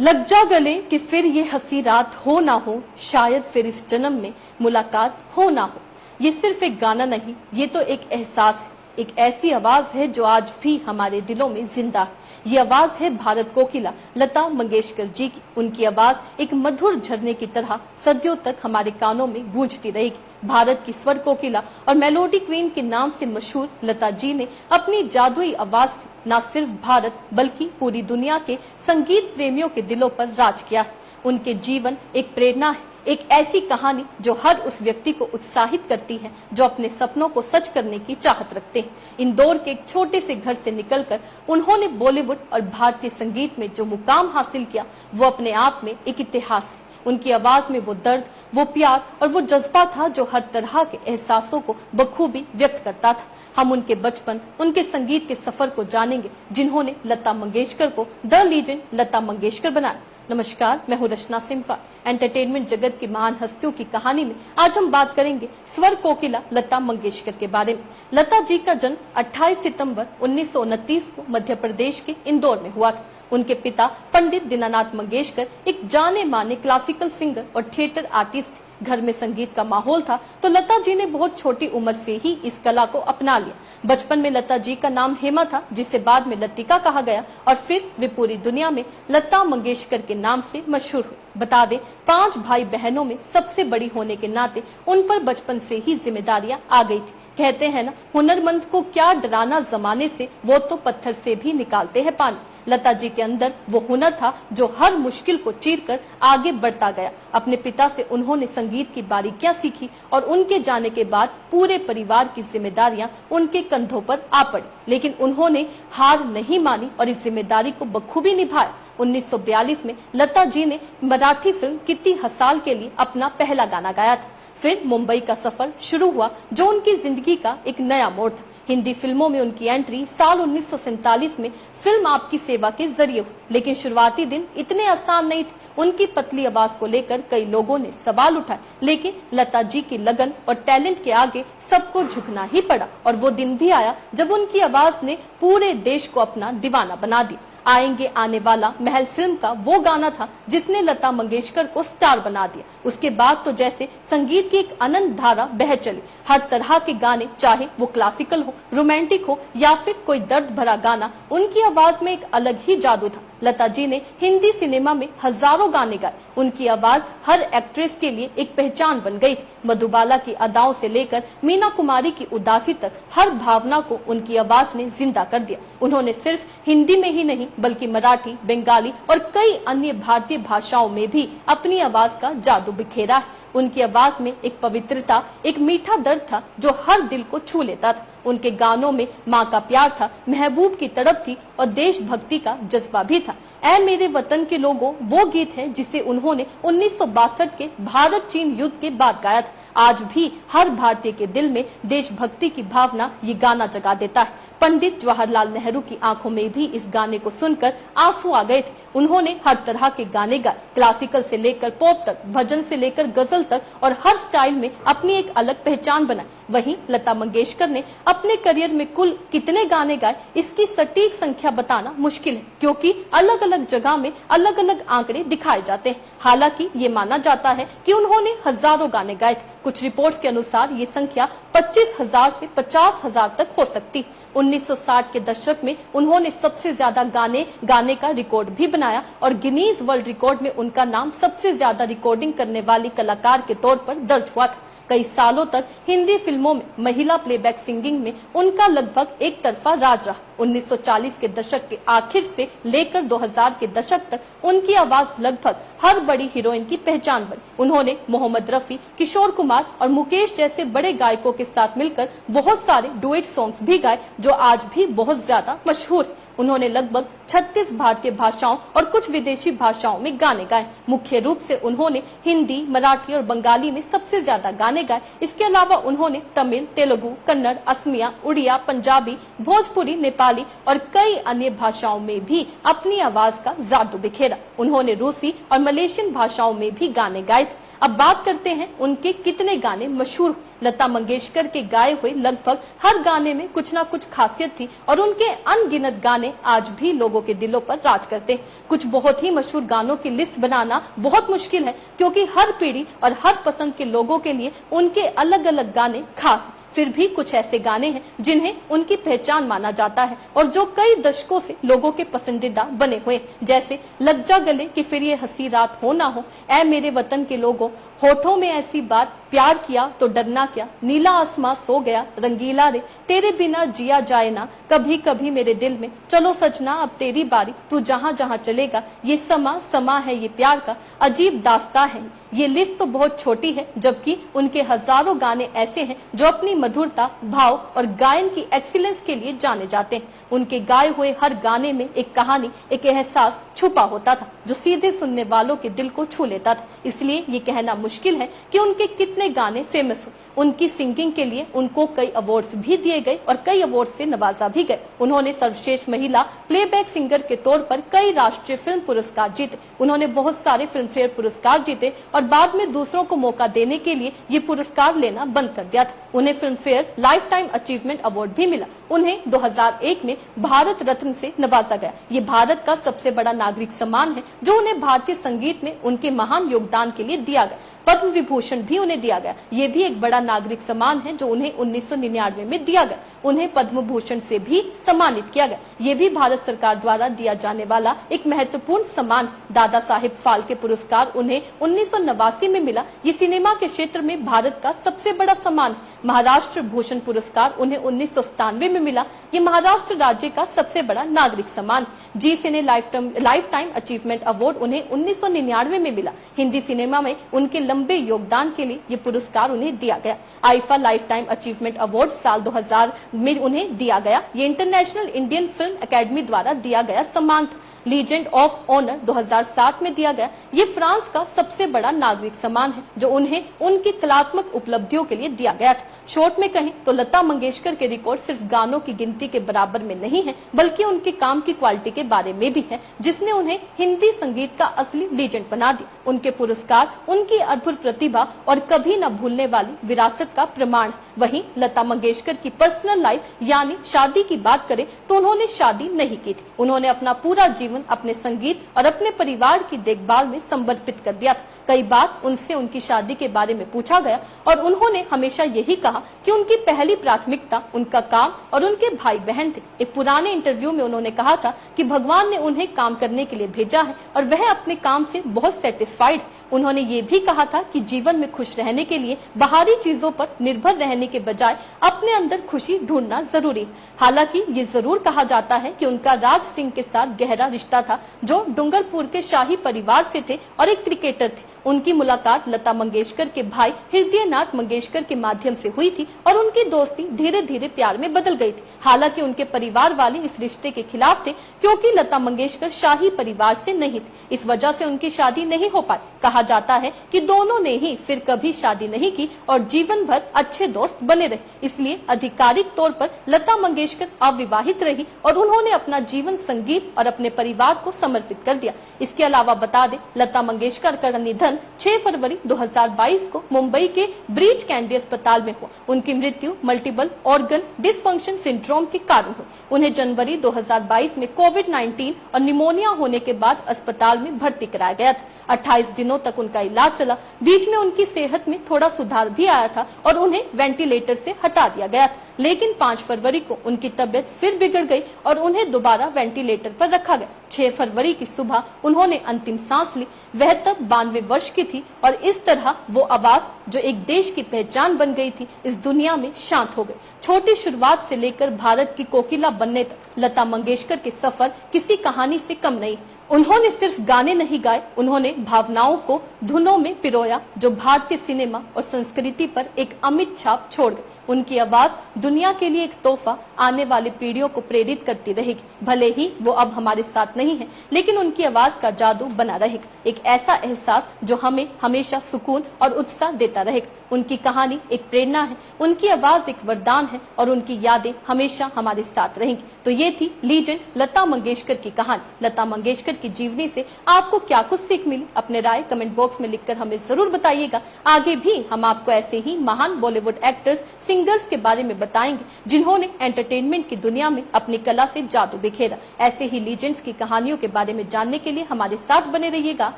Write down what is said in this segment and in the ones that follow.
लग जा गले कि फिर ये हंसी रात हो ना हो, शायद फिर इस जन्म में मुलाकात हो ना हो। ये सिर्फ एक गाना नहीं, ये तो एक एहसास है, एक ऐसी आवाज है जो आज भी हमारे दिलों में जिंदा है। ये आवाज है भारत कोकिला लता मंगेशकर जी की। उनकी आवाज एक मधुर झरने की तरह सदियों तक हमारे कानों में गूंजती रहेगी। भारत की स्वर कोकिला और मेलोडी क्वीन के नाम से मशहूर लता जी ने अपनी जादुई आवाज से न सिर्फ भारत बल्कि पूरी दुनिया के संगीत प्रेमियों के दिलों पर राज किया है। उनके जीवन एक प्रेरणा है, एक ऐसी कहानी जो हर उस व्यक्ति को उत्साहित करती है जो अपने सपनों को सच करने की चाहत रखते हैं। इंदौर के एक छोटे से घर से निकलकर उन्होंने बॉलीवुड और भारतीय संगीत में जो मुकाम हासिल किया वो अपने आप में एक इतिहास है। उनकी आवाज में वो दर्द, वो प्यार और वो जज्बा था जो हर तरह के एहसासों को बखूबी व्यक्त करता था। हम उनके बचपन, उनके संगीत के सफर को जानेंगे जिन्होंने लता मंगेशकर को द लीजेंड लता मंगेशकर बनाया। नमस्कार, मैं हूं रचना सिम्फा। एंटरटेनमेंट जगत की महान हस्तियों की कहानी में आज हम बात करेंगे स्वर कोकिला लता मंगेशकर के बारे में। लता जी का जन्म 28 सितंबर 1929 को मध्य प्रदेश के इंदौर में हुआ था। उनके पिता पंडित दीनानाथ मंगेशकर एक जाने माने क्लासिकल सिंगर और थिएटर आर्टिस्ट थे। घर में संगीत का माहौल था तो लता जी ने बहुत छोटी उम्र से ही इस कला को अपना लिया। बचपन में लता जी का नाम हेमा था, जिसे बाद में लतिका कहा गया और फिर वे पूरी दुनिया में लता मंगेशकर के नाम से मशहूर हुई। बता दें, 5 भाई बहनों में सबसे बड़ी होने के नाते उन पर बचपन से ही जिम्मेदारियां आ गई थी। कहते हैं ना, हुनरमंद को क्या डराना जमाने से, वो तो पत्थर से भी निकालते हैं पानी। लता जी के अंदर वो हुनर था जो हर मुश्किल को चीरकर आगे बढ़ता गया। अपने पिता से उन्होंने संगीत की बारीकियां सीखी और उनके जाने के बाद पूरे परिवार की जिम्मेदारियां उनके कंधों पर आ पड़ी, लेकिन उन्होंने हार नहीं मानी और इस जिम्मेदारी को बखूबी निभाया। 1942 में लता जी ने मराठी फिल्म कित्ती हसाल के लिए अपना पहला गाना गाया था। फिर मुंबई का सफर शुरू हुआ जो उनकी जिंदगी का एक नया मोड़ था। हिंदी फिल्मों में उनकी एंट्री साल 1947 में फिल्म आपकी सेवा के जरिए हुई, लेकिन शुरुआती दिन इतने आसान नहीं थे। उनकी पतली आवाज को लेकर कई लोगों ने सवाल उठाए, लेकिन लता जी की लगन और टैलेंट के आगे सबको झुकना ही पड़ा। और वो दिन भी आया जब उनकी आवाज ने पूरे देश को अपना दीवाना बना दिया। आएंगे आने वाला महल फिल्म का वो गाना था जिसने लता मंगेशकर को स्टार बना दिया। उसके बाद तो जैसे संगीत की एक अनंत धारा बह चली। हर तरह के गाने, चाहे वो क्लासिकल हो, रोमांटिक हो या फिर कोई दर्द भरा गाना, उनकी आवाज में एक अलग ही जादू था। लता जी ने हिंदी सिनेमा में हजारों गाने गाए। उनकी आवाज हर एक्ट्रेस के लिए एक पहचान बन गई थी। मधुबाला की अदाओं से लेकर मीना कुमारी की उदासी तक हर भावना को उनकी आवाज ने जिंदा कर दिया। उन्होंने सिर्फ हिंदी में ही नहीं बल्कि मराठी, बंगाली और कई अन्य भारतीय भाषाओं में भी अपनी आवाज का जादू बिखेरा है। उनकी आवाज में एक पवित्रता, एक मीठा दर्द था जो हर दिल को छू लेता था। उनके गानों में माँ का प्यार था, महबूब की तड़प थी और देशभक्ति का जज्बा भी था। ऐ मेरे वतन के लोगों वो गीत है जिसे उन्होंने 1962 के भारत चीन युद्ध के बाद गाया था। आज भी हर भारतीय के दिल में देशभक्ति की भावना ये गाना जगा देता है। पंडित जवाहरलाल नेहरू की आंखों में भी इस गाने को सुनकर आंसू आ गए थे। उन्होंने हर तरह के गाने गाए, क्लासिकल से लेकर पॉप तक, भजन से लेकर गजल तक, और हर स्टाइल में अपनी एक अलग पहचान बनाई। वहीं लता मंगेशकर ने अपने करियर में कुल कितने गाने गाए, इसकी सटीक संख्या बताना मुश्किल है, क्योंकि अलग अलग जगह में अलग अलग आंकड़े दिखाए जाते हैं। हालांकि ये माना जाता है कि उन्होंने हजारों गाने गाए थे। कुछ रिपोर्ट्स के अनुसार ये संख्या 25,000 से 50,000 तक हो सकती है। 1960 के दशक में उन्होंने सबसे ज्यादा गाने गाने का रिकॉर्ड भी बनाया और गिनीज वर्ल्ड रिकॉर्ड में उनका नाम सबसे ज्यादा रिकॉर्डिंग करने वाली कलाकार के तौर पर दर्ज हुआ था। कई सालों तक हिंदी फिल्मों में महिला प्लेबैक सिंगिंग में उनका लगभग एक तरफा राज रहा। 1940 के दशक के आखिर से लेकर 2000 के दशक तक उनकी आवाज लगभग हर बड़ी हीरोइन की पहचान बनी। उन्होंने मोहम्मद रफी, किशोर कुमार और मुकेश जैसे बड़े गायकों के साथ मिलकर बहुत सारे डुएट सॉन्ग्स भी गाए जो आज भी बहुत ज्यादा मशहूर है। उन्होंने लगभग 36 भारतीय भाषाओं और कुछ विदेशी भाषाओं में गाने गाए। मुख्य रूप से उन्होंने हिंदी, मराठी और बंगाली में सबसे ज्यादा गाने गाए। इसके अलावा उन्होंने तमिल, तेलुगु, कन्नड़, असमिया, उड़िया, पंजाबी, भोजपुरी, नेपाली और कई अन्य भाषाओं में भी अपनी आवाज का जादू बिखेरा। उन्होंने रूसी और मलेशियन भाषाओं में भी गाने गाए थे। अब बात करते हैं उनके कितने गाने मशहूर। लता मंगेशकर के गाए हुए लगभग हर गाने में कुछ ना कुछ खासियत थी और उनके अनगिनत गाने आज भी लोगों के दिलों पर राज करते हैं। कुछ बहुत ही मशहूर गानों की लिस्ट बनाना बहुत मुश्किल है, क्योंकि हर पीढ़ी और हर पसंद के लोगों के लिए उनके अलग अलग गाने खास हैं। फिर भी कुछ ऐसे गाने हैं जिन्हें उनकी पहचान माना जाता है और जो कई दशकों से लोगों के पसंदीदा बने हुए हैं, जैसे लग जा गले कि फिर ये हंसी रात हो ना हो, ऐ मेरे वतन के लोगों, होठों में ऐसी बात, प्यार किया तो डरना क्या, नीला आसमां सो गया, रंगीला रे, तेरे बिना जिया जाए ना, कभी कभी मेरे दिल में, चलो सजना अब तेरी बारी, तू जहां जहां चलेगा, ये समा है ये प्यार का, अजीब दास्तां है। ये लिस्ट तो बहुत छोटी है, जबकि उनके हजारों गाने ऐसे हैं जो अपनी मधुरता, भाव और गायन की एक्सीलेंस के लिए जाने जाते हैं। उनके गाए हुए हर गाने में एक कहानी, एक एहसास छुपा होता था जो सीधे सुनने वालों के दिल को छू लेता था। इसलिए ये कहना मुश्किल है कि उनके कितने गाने फेमस हुए। उनकी सिंगिंग के लिए उनको कई अवार्ड्स भी दिए गए और कई अवार्ड से नवाजा भी गए। उन्होंने सर्वश्रेष्ठ महिला प्लेबैक सिंगर के तौर पर कई राष्ट्रीय फिल्म पुरस्कार जीते। उन्होंने बहुत सारे फिल्म फेयर पुरस्कार जीते और बाद में दूसरों को मौका देने के लिए ये पुरस्कार लेना बंद कर दिया था। उन्हें film fair life time achievement award भी मिला। उन्हें 2001 में भारत रत्न से नवाजा गया। ये भारत का सबसे बड़ा नागरिक सम्मान है जो उन्हें भारतीय संगीत में उनके महान योगदान के लिए दिया गया। पद्म विभूषण भी उन्हें दिया गया। ये भी एक बड़ा नागरिक सम्मान है जो उन्हें 1999 में दिया गया। उन्हें पद्म भूषण से भी सम्मानित किया गया। ये भी भारत सरकार द्वारा दिया जाने वाला एक महत्वपूर्ण सम्मान। दादा साहेब फाल्के पुरस्कार उन्हें 1989 में मिला। ये सिनेमा के क्षेत्र में भारत का सबसे बड़ा सम्मान है। महाराष्ट्र भूषण पुरस्कार उन्हें 1997 में मिला। ये महाराष्ट्र राज्य का सबसे बड़ा नागरिक सम्मान। जी सिने लाइफ टाइम अचीवमेंट अवार्ड उन्हें 1999 में मिला। हिंदी सिनेमा में उनके लंबे योगदान के लिए ये पुरस्कार उन्हें दिया गया। IIFA life time achievement award साल 2000 में उन्हें दिया गया। ये इंटरनेशनल इंडियन फिल्म एकेडमी द्वारा दिया गया सम्मान था। लीजेंड ऑफ ऑनर 2007 में दिया गया। ये फ्रांस का सबसे बड़ा नागरिक सम्मान है जो उन्हें उनकी कलात्मक उपलब्धियों के लिए दिया गया था। शॉर्ट में कहें तो लता मंगेशकर के रिकॉर्ड सिर्फ गानों की गिनती के बराबर में नहीं है, बल्कि उनके काम की क्वालिटी के बारे में भी है, जिसने उन्हें हिंदी संगीत का असली लीजेंड बना दिया। उनके पुरस्कार उनकी अद्भुत प्रतिभा और कभी न भूलने वाली विरासत का प्रमाण है। वहीं लता मंगेशकर की पर्सनल लाइफ यानी शादी की बात करें तो उन्होंने शादी नहीं की थी। उन्होंने अपना पूरा जीवन अपने संगीत और अपने परिवार की देखभाल में समर्पित कर दिया था। कई बार उनसे उनकी शादी के बारे में पूछा गया और उन्होंने हमेशा यही कहा कि उनकी पहली प्राथमिकता उनका काम और उनके भाई बहन थे। एक पुराने इंटरव्यू में उन्होंने कहा था कि भगवान ने उन्हें काम करने के लिए भेजा है और वह अपने काम से बहुत सेटिस्फाइड है। उन्होंने ये भी कहा था कि जीवन में खुश रहने के लिए बाहरी चीजों पर निर्भर रहने के बजाय अपने अंदर खुशी ढूंढना जरूरी है। हालांकि ये जरूर कहा जाता है कि उनका राज सिंह के साथ गहरा रिश्ता था, जो डूंगरपुर के शाही परिवार से थे और एक क्रिकेटर थे। उनकी मुलाकात लता मंगेशकर के भाई हृदयनाथ मंगेशकर के माध्यम से हुई थी और उनकी दोस्ती धीरे धीरे प्यार में बदल गई थी। हालांकि उनके परिवार वाले इस रिश्ते के खिलाफ थे, क्योंकि लता मंगेशकर शाही परिवार से नहीं थे। इस वजह से उनकी शादी नहीं हो पाई। कहा जाता है कि दोनों ने ही फिर कभी शादी नहीं की और जीवन भर अच्छे दोस्त बने रहे। इसलिए आधिकारिक तौर पर लता मंगेशकर अविवाहित रही और उन्होंने अपना जीवन संगीत और अपने परिवार को समर्पित कर दिया। इसके अलावा बता दें, लता मंगेशकर का निधन 6 फरवरी 2022 को मुंबई के ब्रीच कैंडी अस्पताल में हुआ। उनकी मृत्यु मल्टीपल ऑर्गन डिसफंक्शन सिंड्रोम के कारण हुई। उन्हें जनवरी 2022 में कोविड-19 और निमोनिया होने के बाद अस्पताल में भर्ती कराया गया था। 28 दिनों तक उनका इलाज चला। बीच में उनकी सेहत में थोड़ा सुधार भी आया था और उन्हें वेंटिलेटर से हटा दिया गया था। लेकिन 5 फरवरी को उनकी तबीयत फिर बिगड़ गई और उन्हें दोबारा वेंटिलेटर पर रखा गया। 6 फरवरी की सुबह उन्होंने अंतिम सांस ली। वह तब 92 वर्ष की थी और इस तरह वो आवाज जो एक देश की पहचान बन गई थी, इस दुनिया में शांत हो गई। छोटी शुरुआत से लेकर भारत की कोकिला बनने तक लता मंगेशकर के सफर किसी कहानी से कम नहीं। उन्होंने सिर्फ गाने नहीं गाए, उन्होंने भावनाओं को धुनों में पिरोया जो भारतीय सिनेमा और संस्कृति पर एक अमिट छाप छोड़ गए। उनकी आवाज दुनिया के लिए एक तोहफा आने वाली पीढ़ियों को प्रेरित करती रहेगी। भले ही वो अब हमारे साथ नहीं है, लेकिन उनकी आवाज का जादू बना रहेगा। एक ऐसा एहसास जो हमें हमेशा सुकून और उत्साह देता देता रहेगा। उनकी कहानी एक प्रेरणा है, उनकी आवाज एक वरदान है और उनकी यादें हमेशा हमारे साथ रहेंगी। तो ये थी लीजेंड लता मंगेशकर की कहानी। लता मंगेशकर की जीवनी से आपको क्या कुछ सीख मिली, अपने राय कमेंट बॉक्स में लिखकर हमें जरूर बताइएगा। आगे भी हम आपको ऐसे ही महान बॉलीवुड एक्टर्स, सिंगर्स के बारे में बताएंगे जिन्होंने एंटरटेनमेंट की दुनिया में अपनी कला से जादू बिखेरा। ऐसे ही लीजेंड्स की कहानियों के बारे में जानने के लिए हमारे साथ बने रहिएगा।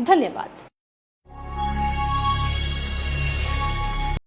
धन्यवाद।